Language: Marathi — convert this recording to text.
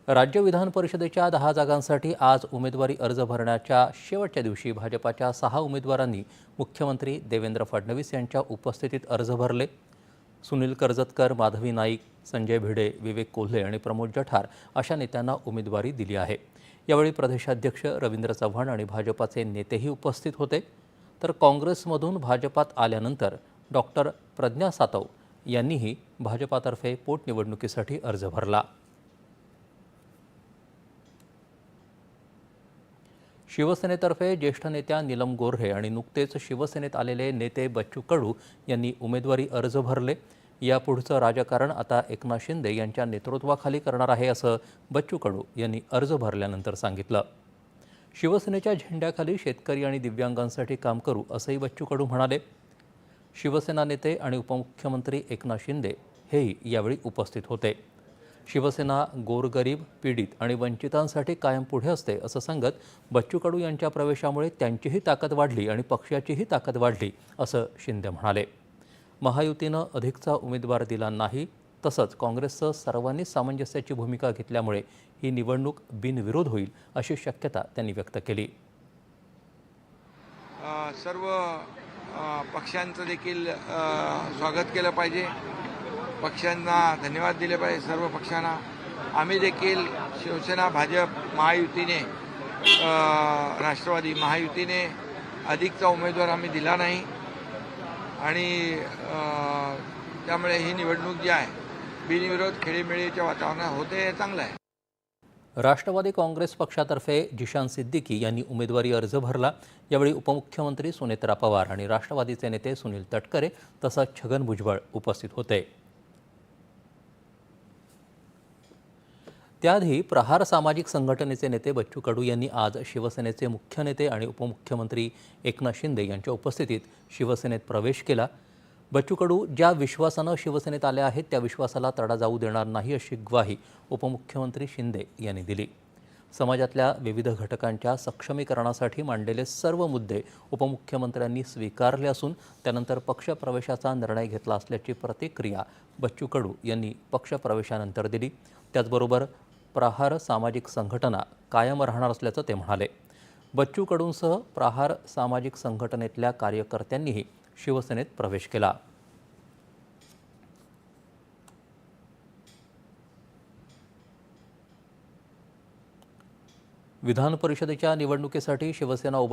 राज्य विधान परिषदेच्या 10 जागांसाठी आज उमेदवारी अर्ज भरण्याच्या शेवटच्या दिवशी भाजपाच्या 6 उमेदवारांनी मुख्यमंत्री देवेंद्र फडणवीस यांच्या उपस्थितीत अर्ज भरले। सुनील कर्जतकर, माधवी नाईक, संजय भिडे, विवेक कोल्हे आणि प्रमोद जठार अशा नेत्यांना उमेदवारी दिली आहे। यावेळी प्रदेशाध्यक्ष रवींद्र चव्हाण आणि भाजपाचे नेतेही उपस्थित होते। तर काँग्रेसमधून भाजपात आल्यानंतर डॉक्टर प्रज्ञा सातव यांनीही भाजपातर्फे पोटनिवडणुकीसाठी अर्ज भरला। शिवसेनेतर्फे ज्येष्ठ नेत्या नीलम गोऱ्हे आणि नुकतेच शिवसेनेत आलेले नेते बच्चू कडू यांनी उमेदवारी अर्ज भरले। यापुढचं राजकारण आता एकनाथ शिंदे यांच्या नेतृत्वाखाली करणार आहे असं बच्चू कडू यांनी अर्ज भरल्यानंतर सांगितलं। शिवसेनेच्या झेंड्याखाली शेतकरी आणि दिव्यांगांसाठी काम करू असंही बच्चू कडू म्हणाले। शिवसेना नेते आणि उपमुख्यमंत्री एकनाथ शिंदे हेही यावेळी उपस्थित होते। शिवसेना गोरगरीब, पीडित आणि वंचितांसाठी कायम पुढे असते असं सांगत बच्चू कडू यांच्या प्रवेशामुळे त्यांचीही ताकद वाढली आणि पक्षाचीही ताकद वाढली असं शिंदे म्हणाले। महायुतीनं अधिकचा उमेदवार दिला नाही, तसंच काँग्रेसचं सर्वांनी सामंजस्याची भूमिका घेतल्यामुळे ही निवडणूक बिनविरोध होईल अशी शक्यता त्यांनी व्यक्त केली। सर्व पक्षांचं देखील स्वागत केलं पाहिजे, पक्षांना धन्यवाद दिले पाहिजे। सर्व पक्षांना आम्ही देखील शिवसेना, भाजप, महायुतीने, राष्ट्रवादी महायुतीने अधिकचा उमेदवार आम्ही दिला नाही आणि त्यामुळे ही निवडणूक जी आहे बिनविरोध खेळीमेळीच्या वातावरणात होते, हे चांगलं आहे। राष्ट्रवादी काँग्रेस पक्षातर्फे जिशान सिद्दीकी यांनी उमेदवारी अर्ज भरला। यावेळी उपमुख्यमंत्री सुनेत्रा पवार आणि राष्ट्रवादीचे नेते सुनील तटकरे तसंच छगन भुजबळ उपस्थित होते। त्याआधी प्रहार सामाजिक संघटनेचे नेते बच्चू कडू यांनी आज शिवसेनेचे मुख्य नेते आणि उपमुख्यमंत्री एकनाथ शिंदे यांच्या उपस्थितीत शिवसेनेत प्रवेश केला। बच्चू कडू ज्या विश्वासानं शिवसेनेत आले आहेत त्या विश्वासाला तडा जाऊ देणार नाही अशी ग्वाही उपमुख्यमंत्री शिंदे यांनी दिली। समाजातल्या विविध घटकांच्या सक्षमीकरणासाठी मांडलेले सर्व मुद्दे उपमुख्यमंत्र्यांनी स्वीकारले असून त्यानंतर पक्षप्रवेशाचा निर्णय घेतला असल्याची प्रतिक्रिया बच्चू कडू यांनी पक्षप्रवेशानंतर दिली। त्याचबरोबर प्रहार सामाजिक संघटना कायम राहणार असल्याचं ते म्हणाले। बच्चू कडूंसह प्रहार सामाजिक संघटनेतल्या कार्यकर्त्यांनीही शिवसेनेत प्रवेश केला। विधान परिषदेच्या निवडणुकीसाठी शिवसेना उभाटा